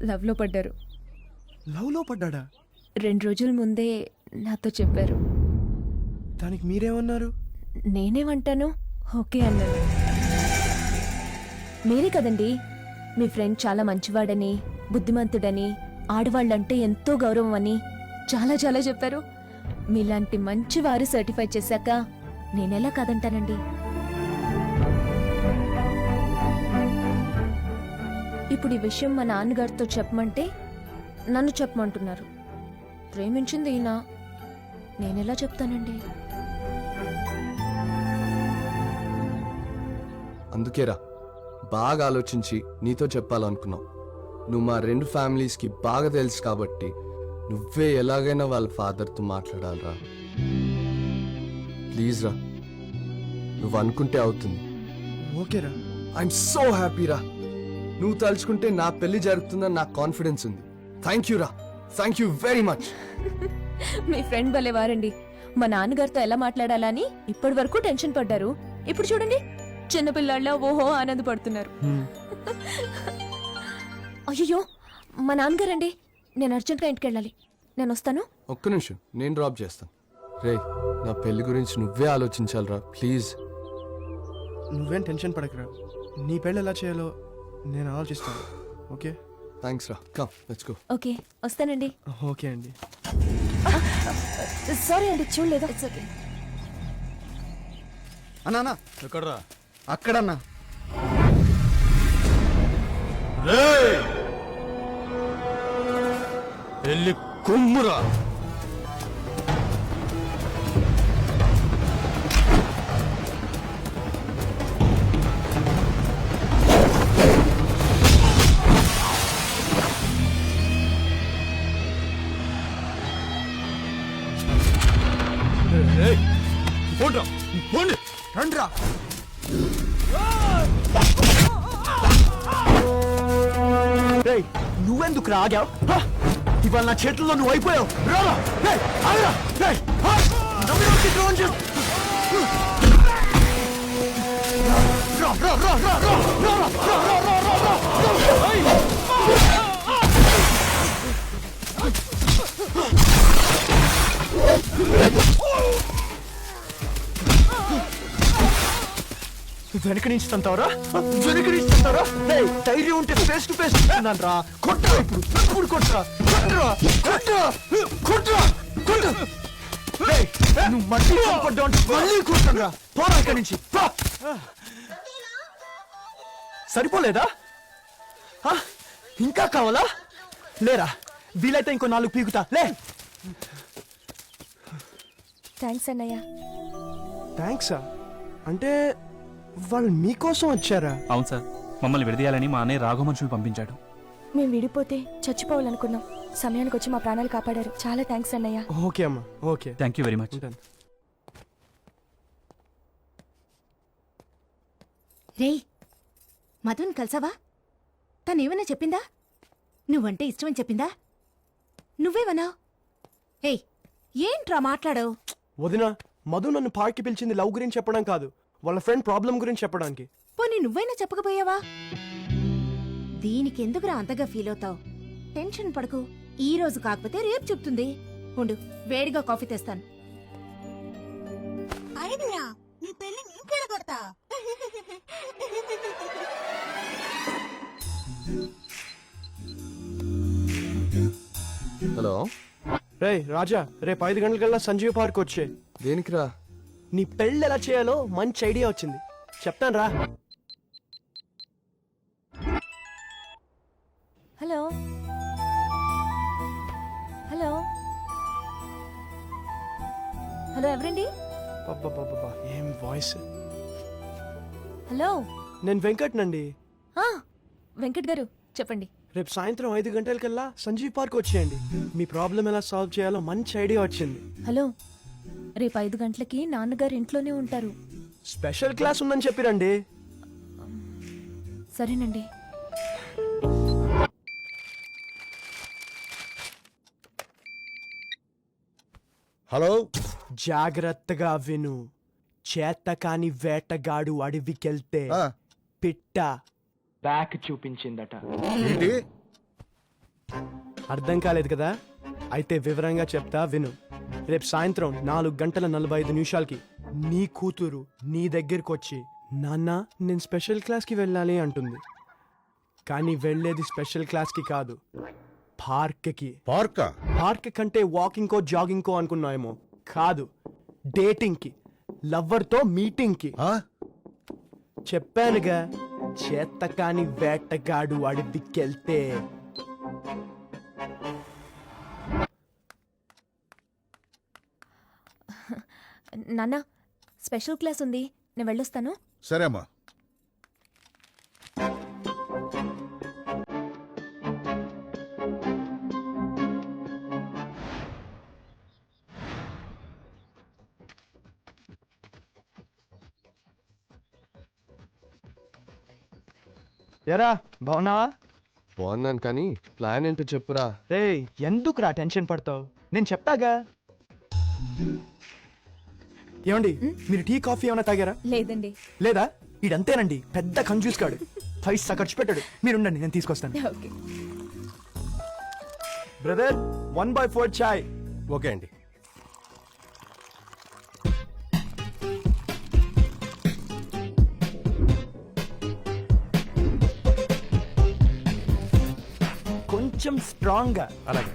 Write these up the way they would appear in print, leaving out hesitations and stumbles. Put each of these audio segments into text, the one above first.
లవ్లో పడ్డారు. లవ్లో పడ్డా? 2 రోజుల ముందే నాతో చెప్పారు. దానికి మీరేమన్నారు? నేనేమంటాను, ఓకే అన్నాను. మీరే కదండి మీ ఫ్రెండ్ చాలా మంచివాడని, బుద్ధిమంతుడని, ఆడవాళ్ళంటే ఎంతో గౌరవం అని చాలా చాలా చెప్పారు. మీలాంటి మంచివారు సర్టిఫై చేశాక నేనెలా కాదంటానండి. ఇప్పుడు ఈ విషయం మా నాన్నగారితో చెప్పమంటే నన్ను చెప్పమంటున్నారు. ప్రేమించింది ఈయన, నేనెలా చెప్తానండి? అందుకేరా బాగా ఆలోచించి నీతో చెప్పాలనుకున్నావు. నువ్వు మా 2 ఫ్యామిలీస్కి బాగా తెలుసు కాబట్టి నువ్వే ఎలాగైనా వాళ్ళ ఫాదర్తో మాట్లాడాలరా. ప్లీజ్ రా, నువ్వు అనుకుంటే అవుతుంది. ఓకేరా. ఐఎమ్ సో హ్యాపీ రా. నువ్వు తలుచుకుంటే నా పెళ్లి జరుగుతుందని నాకు కాన్ఫిడెన్స్ ఉంది. థ్యాంక్ యూ రా, థ్యాంక్ యూ వెరీ మచ్. మీ ఫ్రెండ్ భలేవారండి. మా నాన్నగారితో ఎలా మాట్లాడాలని ఇప్పటి వరకు టెన్షన్ పడ్డారు. ఇప్పుడు చూడండి, చిన్నపిల్లాళ్ళ ఓహో ఆనందపడుతున్నారు. అయ్యో, మా నాన్నగారండి. నేను అర్జెంట్గా ఇంటికి వెళ్ళాలి. నేను వస్తాను. ఒక్క నిమిషం, నేను డ్రాప్ చేస్తాను. రే, నా పెళ్లి గురించి నువ్వే ఆలోచించాలరా ప్లీజ్. నువ్వేం టెన్షన్ పడకరా. నీ పెళ్ళి ఎలా చేయాలో నేను ఆలోచిస్తాను. ఓకే? థ్యాంక్స్ రా. Come let's go. ఓకే, వస్తానండి. ఓకే అండి. సారీ అండి, చూడలేదు. It's okay. అన్నా ఎక్కడ్రా? అక్కడన్నా. వెళ్ళి కుమ్మురా. పోండ్రా, పోండి. రండ్రా. నువ్వెందుకు రాగావు? ఇవాళ నా చేతుల్లో నువ్వు అయిపోయావు. వెనక నుంచి తంతావరా? వెనక నుంచి తంతావరా? ధైర్యం ఉంటే ఫేస్ టు ఫేస్ అన్నాను రా. కొట్టరా, ఇప్పుడు కొట్టరా, కొట్టరా, కొట్టరా, కొట్టరా, కొట్టు. నువ్వు మళ్ళీ పడ్డా అంటే మళ్ళీ కొట్టరా. పోరా ఇక్కడి నుంచి. సరిపోలేదా? ఇంకా కావాలా? లేరా, వీలైతే ఇంకో 4 పీకుతా. లే. థ్యాంక్స్ అన్నయ్య. థ్యాంక్సా? అంటే వాళ్ళు మీకోసం వచ్చారా? అవును సార్, మమ్మల్ని విడదీయాలని మా అన్నయ్య రాఘవ మనుషులు పంపించాడు. మేము విడిపోతే చచ్చిపోవాలనుకున్నాం. సమయానికి వచ్చి మా ప్రాణాలు కాపాడారు. చాలా థ్యాంక్స్ అన్నయ్య. ఓకే అమ్మా. Okay, thank you very much. ఉంటాను. రేయ్, మధుని కలిసావా? తనేమైనా చెప్పిందా? నువ్వంటే ఇష్టమని చెప్పిందా? నువ్వేమన్నావు? ఏయ్, ఏంట్రా మాట్లాడావు? వదినా, మధు నన్ను పార్క్కి పిలిచింది లవ్ గురించి చెప్పడం కాదు, వాళ్ళ ఫ్రెండ్ ప్రాబ్లం గురించి చెప్పడానికి. పోనీ నువ్వైనా చెప్పకపోయావా? దీనికెందుకురా అంతగా ఫీల్ అవుతావు? టెన్షన్ పడకు. ఈ రోజు కాకపోతే రేపు చెప్తుంది. ఉండు, వేడిగా కాఫీ తెస్తాను. హలో. రేయ్ రాజా, రేపు 5 గంటలకల్లా సంజీవ్ పార్క్ వచ్చే. దేనికిరా? నీ పెళ్ళి ఎలా చేయాలో మంచి ఐడియా వచ్చింది, చెప్తాను రా. హలో హలో హలో, ఎవరండి? అబ్బబ్బబ్బబ్బా, ఏం వాయిస్. హలో, నేను వెంకట్ నండి. వెంకట్ గారు చెప్పండి. రేపు సాయంత్రం 5 గంటలకల్లా సంజీవ్ పార్క్ వచ్చేయండి. మీ ప్రాబ్లం ఎలా సాల్వ్ చేయాలో మంచి ఐడియా వచ్చింది. హలో, రేపు 5 గంటలకి నాన్నగారు ఇంట్లోనే ఉంటారు. స్పెషల్ క్లాస్ ఉందని చెప్పిరండి. సరేనండి. హలో. జాగ్రత్తగా విను. చేతకాని వేటగాడు అడవికెళ్తే పిట్ట బ్యాక్ చూపించిందట. ఏంటి? అర్థం కాలేదు కదా అయితే వివరంగా చెప్తా విను. రేపు సాయంత్రం 4:45 నీ కూతురు నీ దగ్గరికి వచ్చి నాన్న నేను స్పెషల్ క్లాస్కి వెళ్ళాలి అంటుంది. కానీ వెళ్ళేది స్పెషల్ క్లాస్కి కాదు, పార్క్కి. పార్కా? పార్క్ కంటే వాకింగ్కో జాగింగ్కో అనుకున్నాయేమో. కాదు, డేటింగ్కి, లవ్వర్తో మీటింగ్కి. ఆ? చెప్పానుగా, చేతకాని వేటగాడు వాడి దిక్కెళ్తే. నాన్న స్పెషల్ క్లాస్ ఉంది, నేను వెళ్ళొస్తాను. సరే అమ్మా. ఎరా బాగున్నావా? బాగున్నాను కానీ ప్లాన్ ఏంటో చెప్పురా. రే ఎందుకురా టెన్షన్ పడతావు, నేను చెప్తాగా. ఏమండి మీరు టీ కాఫీ ఏమైనా తాగారా? లేదండి. లేదా? ఇడంతేనండి, పెద్ద కంజూస్ కాడు, పైసా ఖర్చు పెట్టాడు. మీరుండండి, నేను తీసుకొస్తాను. ఓకే. బ్రదర్ 1/4 చాయ్. ఓకే అండి. కొంచెం స్ట్రాంగ్ గా. అలాగే.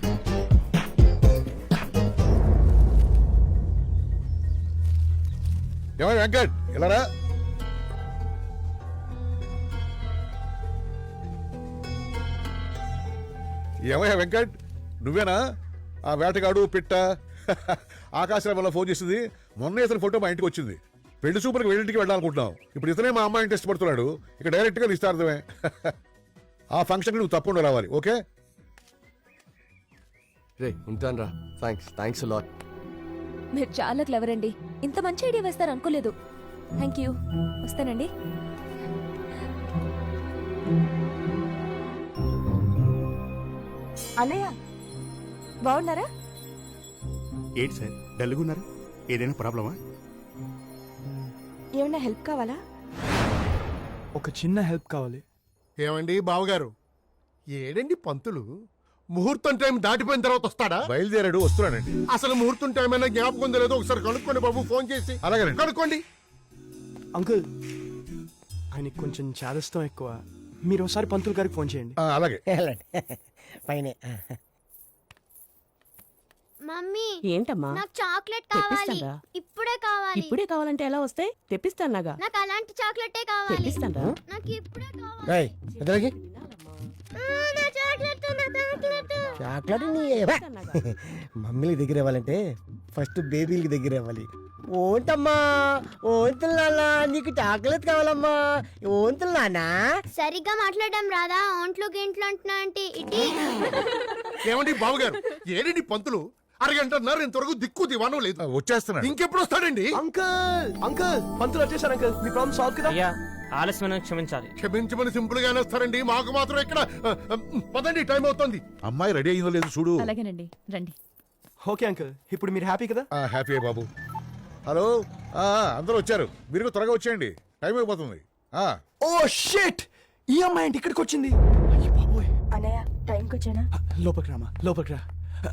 ఏమై వెంకట్ ఇలా రా. ఏమయ్యా వెంకట్, నువ్వేనా ఆ వేటగాడు పిట్ట? ఆకాశరావు వల్ల ఫోన్ చేసింది. మొన్న ఇతని ఫోటో మా ఇంటికి వచ్చింది. పెళ్లి సూపర్కి వెళ్ళింటికి వెళ్ళాలనుకుంటున్నాం. ఇప్పుడు ఇతనే మా అమ్మాయిని టెస్ట్ పడుతున్నాడు. ఇక డైరెక్ట్గా నిస్తార్థమే. ఆ ఫంక్షన్కి నువ్వు తప్పకుండా రావాలి. ఓకే? రే ఉంటాను రా. Thanks lot. మీరు చాలా క్లవర్ అండి, ఇంత మంచి ఐడియా వేస్తారు అనుకోలేదు. Thank you. వస్తానండి. అన్నయ్య బాగున్నారా? ఏంటి సార్ డల్గున్నారు? ఏదైనా ప్రాబ్లమా? ఏమైనా హెల్ప్ కావాలా? ఒక చిన్న హెల్ప్ కావాలి. ఏమండి బావగారు, ఏడండి పంతులు ముహూర్తం టైం దాటిపోయిన తర్వాత వస్తాడా? బయలుదేరాడు, వస్తున్నానండి. అసలు ముహూర్తం టైం అయినా జ్ఞాపకం ఉందో లేదో ఒకసారి కనుక్కోండి బాబు, ఫోన్ చేసి. అలాగేనండి. కనుక్కోండి. అంకుల్, ఆయనకి కొంచెం చాదస్తం ఎక్కువ. మీరు ఒకసారి పంతులు గారికి ఫోన్ చేయండి. అలాగే. పైనే. మమ్మీ ఏంటమ్మా? నాకు చాక్లెట్ కావాలి. తెప్పిస్తానురా. ఇప్పుడే కావాలి. ఇప్పుడే కావాలంటే ఎలా వస్తాయి? తెప్పిస్తానుగా. నాకు అలాంటి చాక్లెటే కావాలి. తెప్పిస్తానురా. నాకు ఇప్పుడే కావాలి. రేయ్, ఎదురుకి. నా చాక్లెట్, నా చాక్లెట్. చాక్లెట్ మమ్మీలకి దగ్గర ఇవ్వాలంటే ఫస్ట్ బేబీలకి దగ్గర ఇవ్వాలి. ఓంటమ్మా, ఓంతున్నా నీకు చాక్లెట్ కావాలమ్మా. ఓంతున్నా సరిగ్గా మాట్లాడడం రాదా? ఒంట్లో గింట్లో అంటున్నా అంటే ఇటీ. ఏమండి బావగారు, ఏడండి పంతులు అరగంటన్నారు, ఇంతవరకు దిక్కు దివానం లేదు. వచ్చేస్తున్నాడు. ఇంకెప్పుడు వస్తాడండి? అంకుల్ పంతులు వచ్చేసారు. అంకుల్ మీ ప్రాబ్లం సాల్వ్ కదా? ఆలస్యం క్షమించాలి. క్షమించమని సింపుల్ గానే వస్తారండి, మాకు మాత్రం ఇక్కడ. పదండి, టైం అవుతుంది. అమ్మాయి రెడీ అయిందో లేదు చూడు. అలాగేనండి, రండి. ఓకే అంకుల్, ఇప్పుడు మీరు హ్యాపీ కదా? హ్యాపీ బాబు. హలో, అందరూ వచ్చారు. మీరు త్వరగా వచ్చేయండి, టైం అయిపోతుంది. ఓ షిట్, ఈ అమ్మాయి ఏంటి ఇక్కడికి వచ్చింది? అయ్య బాబోయ్. అన్నయ్య టైంకి వచ్చానా? లోపలికి రామా, లోపలికి రా.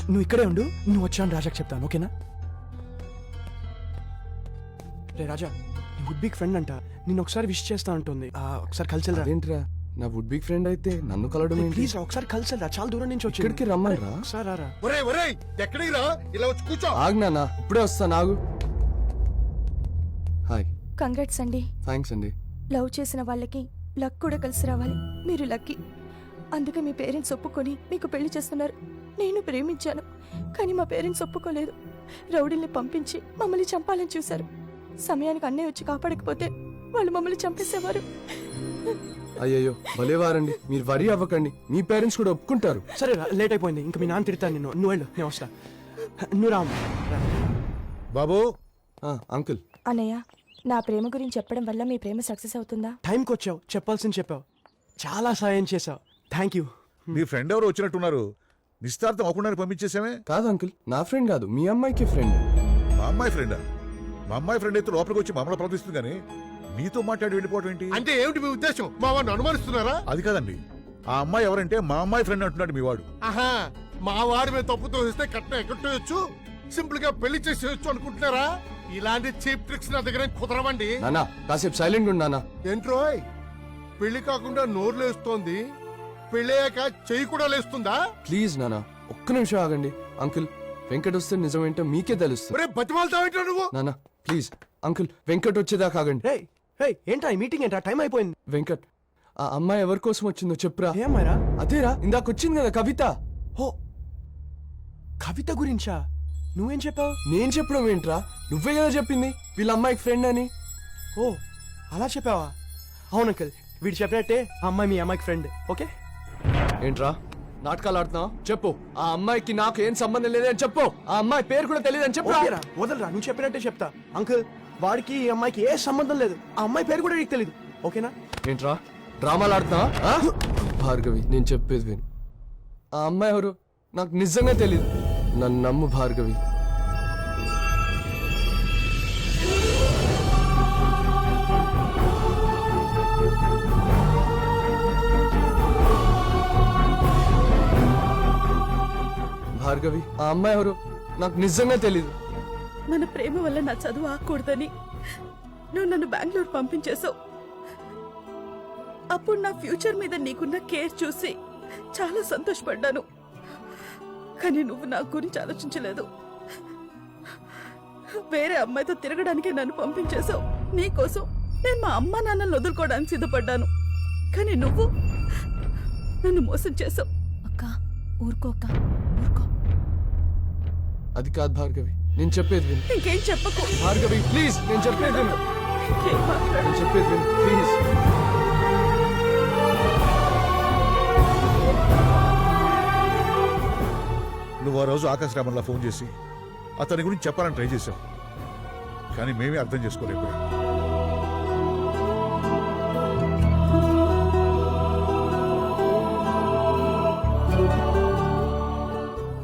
నువ్వు ఇక్కడే ఉండు, నువ్వు వచ్చాను రాజాకి చెప్తాను, ఓకేనా? రే రాజా, నీ వుడ్ బిగ్ ఫ్రెండ్ అంట, నిన్ను ఒకసారి విష్ చేస్తా ఉంటుంది. ఒకసారి కలిసి రా. అదేంట్రా, నా వుడ్ బిగ్ ఫ్రెండ్ అయితే నన్ను కలవడం ఏంటి? ప్లీజ్ ఒకసారి కలిసి రా, చాలా దూరం నుంచి వచ్చి. ఇక్కడికి రమ్మని రా. ఒకసారి రారా. ఒరే ఒరే, ఎక్కడికి రా, ఇలా వచ్చి కూర్చో. ఆగ్నా, ఇప్పుడే వస్తాను, ఆగు. హాయ్. కంగ్రాట్స్ అండి. థ్యాంక్స్ అండి. లవ్ చేసిన వాళ్ళకి లక్ కూడా కలిసి రావాలి. మీరు లక్కీ. అందుకే మీ పేరెంట్స్ ఒప్పుకొని మీకు పెళ్లి చేస్తున్నారు. నేను ప్రేమించాను, కానీ మా పేరెంట్స్ ఒప్పుకోలేదు. రౌడీల్ని పంపించి మమ్మల్ని చంపాలని చూశారు. సమయానికి అన్నయ్య వచ్చి కాపాడకపోతే వాళ్ళు మమ్మల్ని చంపేసేవారు. అయ్యయ్యో, భలేవారండి. మీరు వరి అవ్వకండి, మీ పేరెంట్స్ కూడా ఒప్పుకుంటారు. సరే రా, లేట్ అయిపోయింది, ఇంకా మీ నాన్న తిడతాను నిన్ను. నువ్వు వెళ్ళు, నేను వస్తా. నువ్వు రాము. బాబు. అంకుల్. అన్నయ్య, నా ప్రేమ గురించి చెప్పడం వల్ల మీ ప్రేమ సక్సెస్ అవుతుందా? టైంకి వచ్చావు, చెప్పాల్సింది చెప్పావు, చాలా సాయం చేసావు. Thank you. మీ ఫ్రెండ్ ఎవరు వచ్చినట్టున్నారు? నిస్తార్థం అవ్వకుండా పంపించేసామే. కాదు అంకుల్, నా ఫ్రెండ్ కాదు, మీ అమ్మాయికి ఫ్రెండ్. మా అమ్మాయి ఫ్రెండా? మా అమ్మాయి ఫ్రెండ్ అయితే లోపలికి వచ్చి మమ్మల్ని ప్రవర్తిస్తుంది కానీ మీతో మాట్లాడి వెళ్ళిపోవడం ఏంటి? అంటే ఏమిటి మీ ఉద్దేశం? మా వాడిని అనుమానిస్తున్నారా? అది కాదండి, ఆ అమ్మాయి ఎవరంటే మా అమ్మాయి ఫ్రెండ్ అంటున్నాడు మీ వాడు. ఆహా, మా వాడి మీద తప్పుతో ఇస్తే కట్నం ఎక్కట్టొచ్చు సింపుల్ గా పెళ్లి చేసేయచ్చు అనుకుంటున్నారా? ఇలాంటి చీప్ ట్రిక్స్ నా దగ్గర కుదరవండి. నానా కాసేపు సైలెంట్ ఉండు నానా. ఏంట్రోయ్ పెళ్లి కాకుండా నోరు లేస్తోంది, పెళ్ళయ్యాక చెయ్యి కూడా లేస్తుందా? ప్లీజ్ నానా ఒక్క నిమిషం ఆగండి. అంకుల్ వెంకట్ వస్తే నిజమేంటో మీకే తెలుస్తుంది. ఒరే బతిమాలతావేంట్రా నువ్వు? నానా ప్లీజ్ అంకుల్ వెంకట్ వచ్చేదాకా ఆగండి. రే హే ఏంట్రా ఈ మీటింగ్ ఏంట్రా? టైం అయిపోయింది. వెంకట్ ఆ అమ్మాయి ఎవరి కోసం వచ్చిందో చెప్పురా. ఏమాయరా? అదేరా ఇందాక వచ్చింది కదా కవిత. హో కవిత గురించా? నువ్వేం చెప్పావు? నేను చెప్పడం ఏంట్రా, నువ్వే కదా చెప్పింది వీళ్ళ అమ్మాయికి ఫ్రెండ్ అని. ఓ అలా చెప్పావా? అవును అంకల్, వీడు చెప్పినట్టే ఆ అమ్మాయి మీ అమ్మాయికి ఫ్రెండ్. ఓకే ఏంట్రా నాటకాలు ఆడుతున్నావు? చెప్పు ఆ అమ్మాయికి నాకు ఏం సంబంధం లేదని చెప్పు. ఆ అమ్మాయి పేరు కూడా తెలియదని చెప్పు. ఓకేరా, వదలరా, నువ్వు చెప్పినట్టే చెప్తా. అంకుల్ వాడికి ఈ అమ్మాయికి ఏ సంబంధం లేదు. ఆ అమ్మాయి పేరు కూడా నీకు తెలీదు. ఓకేనా? ఏంట్రా డ్రామాలు ఆడుతున్నావా? భార్గవి నేను చెప్పేది విను. ఆ అమ్మాయి ఎవరు నాకు నిజంగా తెలీదు. నన్ను నమ్ము భార్గవి. భార్గవి ఆ అమ్మాయి ఎవరు నాకు నిజంగా తెలీదు. మన ప్రేమ వల్ల నా చదువు ఆకూడదని నువ్వు నన్ను బెంగళూరు పంపించేశావు. అప్పుడు నా ఫ్యూచర్ మీద నీకున్న కేర్ చూసి చాలా సంతోషపడ్డాను. కానీ నువ్వు నా గురించి ఆలోచించలేదు. వేరే అమ్మాయితో తిరగడానికే నన్ను పంపించేశావు. నీకోసం నేను మా అమ్మ నాన్నలను వదులుకోవడానికి సిద్ధపడ్డాను. కానీ నువ్వు నన్ను మోసం చేశావు. అక్క ఊరుకో అక్క, ఊరుకో. అది కాదు భార్గవి, నేను చెప్పేది విను. ఇంకేం చెప్పకు భార్గవి ప్లీజ్, నేను చెప్పేది విను. ఇంకేం మాట్లాడు. నేను చెప్పేది విను ప్లీజ్. నువ్వు ఆ రోజు ఆకాశ రామన్లా ఫోన్ చేసి అతని గురించి చెప్పాలని ట్రై చేశావు, కానీ మేమే అర్థం చేసుకోలేకపోయాం.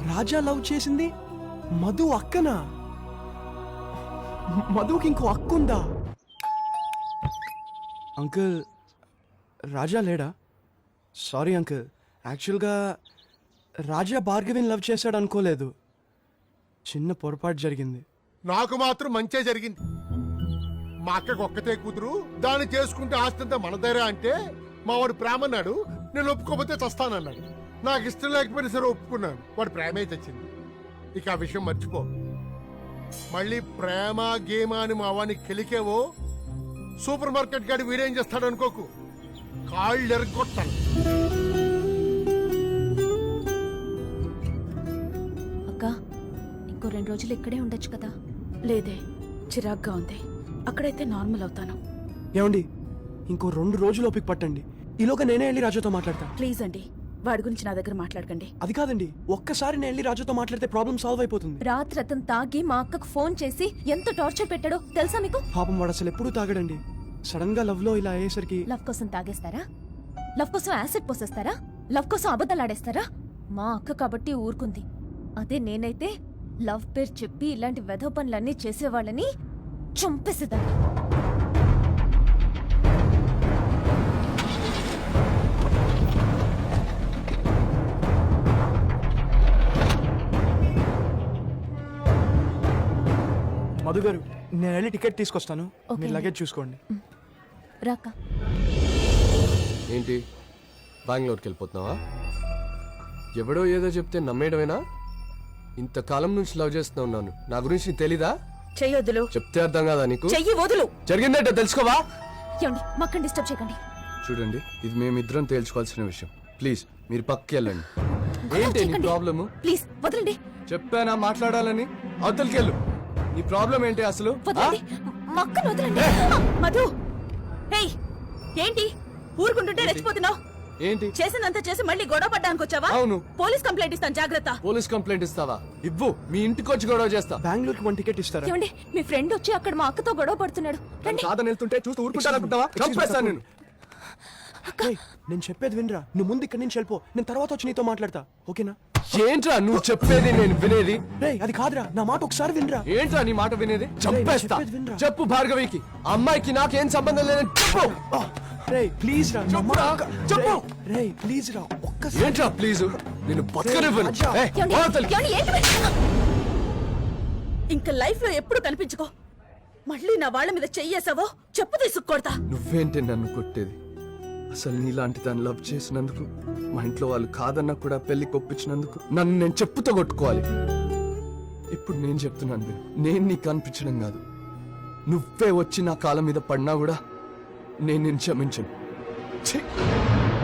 రాజా లవ్ చేసింది మధు అక్కనా? మధుకి ఇంకో అక్కుందా? అంకుల్ రాజా లేడా? సారీ అంకుల్, యాక్చువల్గా రాజా భార్గవిని లవ్ చేశాడు అనుకోలేదు. చిన్న పొరపాటు జరిగింది. నాకు మాత్రం మంచే జరిగింది. మా అక్కకు ఒక్కతే కూతురు, దాన్ని చేసుకుంటే ఆస్తంతా మనదేరా అంటే మా వాడు ప్రేమన్నాడు. నేను ఒప్పుకోకపోతే చస్తానన్నాడు. నాకు ఇష్టం లేకపోయినా సరే ఒప్పుకున్నాను. వాడు ప్రేమే తెచ్చింది. ఇక ఆ విషయం మర్చిపో. మళ్ళీ ప్రేమ గేమ అని మా వాడిని కెలికేవో సూపర్ మార్కెట్ గాడి వీడేం చేస్తాడు అనుకోకు, కాళ్ళు ఎరగొట్టాను. అక్క ఇంకో 2 రోజులు ఇక్కడే ఉండొచ్చు కదా? లేదే, చిరాగ్గా ఉంది. అక్కడైతే నార్మల్ అవుతాను. ఏమండి, ఇంకో 2 రోజులు ఓపిక పట్టండి. ఈలోగా నేనే వెళ్ళి రాజాతో మాట్లాడతా. ప్లీజ్ అండి, వాడి గురించి నా దగ్గర మాట్లాడకండి. అది కాదండి, ఒక్కసారి నేను వెళ్ళి రాజాతో మాట్లాడితే ప్రాబ్లం సాల్వ్ అయిపోతుంది. రాత్రి అతను తాగి మా అక్కకు ఫోన్ చేసి ఎంత టార్చర్ పెట్టాడో తెలుసా మీకు? పాపం వాడు అసలు ఎప్పుడూ తాగడండి. సడన్ గా లవ్ లో ఇలా అయ్యేసరికి. లవ్ కోసం తాగేస్తారా? లవ్ కోసం యాసిడ్ పోసేస్తారా? లవ్ కోసం అబద్ధాలు ఆడేస్తారా? మా అక్క కాబట్టి ఊరుకుంది. అదే నేనైతే లవ్ పేరు చెప్పి ఇలాంటి వెధవ పనులన్నీ చేసేవాళ్ళని చంపేసేదాన్ని. మధు గారు, నేను వెళ్ళి టికెట్ తీసుకొస్తాను. ఓకే. మీరు లగేజ్ చూసుకోండి. రాక ఏంటి బెంగళూరుకి వెళ్ళిపోతున్నావా? ఎవడో ఏదో చెప్తే నమ్మేయడమేనా? ఇంతకాలం నుంచి లవ్ చేస్తూ ఉన్నాను, నా గురించి నీకు తెలీదా? చెయ్యొద్దులు. చెప్తే అర్థం కాదా నీకు? చెయ్యి వదులు. జరిగిందేంటో తెలుసుకోవా? ఏమండి, మక్కని డిస్టర్బ్ చేయకండి. చూడండి, ఇది మేమిద్దరం తేల్చుకోవాల్సిన విషయం. ప్లీజ్ మీరు పక్కకి వెళ్ళండి. ఏంటి నీ చేయకండి. ప్రాబ్లము? ప్లీజ్ వదలండి. చెప్పానా మాట్లాడాలని? అవతలికెళ్ళు. నీ ప్రాబ్లం ఏంటి అసలు? ఆ? వదలండి, మక్కను వదలండి. మధు, హేయ్, ఏంటి ఊరుకుంటుంటే రెచ్చిపోతున్నావు? ఏంటి చేసినంత చేసి మళ్ళీ గొడవ పడ్డానికి వచ్చావా? అవును. పోలీస్ కంప్లైంట్ ఇస్తాను, జాగ్రత్త. పోలీస్ కంప్లైంట్ ఇస్తావా? ఇవ్వు, మీ ఇంటికి వచ్చి గొడవ చేస్తా. బెంగళూరుకి 1 టికెట్ ఇస్తారా? ఏమండి, మీ ఫ్రెండ్ వచ్చి అక్కడ మా అక్కతో గొడవ పడుతున్నాడు. రండి. సాధన వెళ్తుంటే చూస్తూ ఊరుకుంటానుకుంటావా? చంపేస్తాను నేను. ఏయ్, నేను చెప్పేది వినరా. నువ్వు ముందు ఇక్కడి నుంచి వెళ్ళిపో, నేను తర్వాత వచ్చి నీతో మాట్లాడతా. ఓకేనా? ఏంట్రా నువ్వు చెప్పేది నేను వినేది? రేయ్, అది కాదురా, నా మాట ఒకసారి వినరా. ఏంట్రా నీ మాట వినేది? చంపేస్తా. చెప్పేది వినరా. చెప్పు భార్గవికి, ఆ అమ్మాయికి నాకేం సంబంధం లేదని చెప్పు. రేయ్ ప్లీజ్ రా, చెప్పురా, చెప్పు. రేయ్ ప్లీజ్ రా, ఒక్కసారి. ఏంట్రా ప్లీజ్? నేను బతకనివ్వను. ఏయ్, అవతలికి. ఇంకా లైఫ్ లో ఎప్పుడు కనిపించుకో మళ్ళీ నా వాళ్ళ మీద చెయ్యేసావో చెప్పు తీసుకొడతా. నువ్వేంటి నన్ను కొట్టేది? అసలు నీలాంటి దాన్ని లవ్ చేసినందుకు, మా ఇంట్లో వాళ్ళు కాదన్నా కూడా పెళ్లి కొప్పించినందుకు నన్ను నేను చెప్పుతో కొట్టుకోవాలి. ఇప్పుడు నేను చెప్తున్నాను విను, నేను నీకు అనిపించడం కాదు, నువ్వే వచ్చి నా కాళ్ళ మీద పడినా కూడా నేను నిన్ను క్షమించను. ఛీ!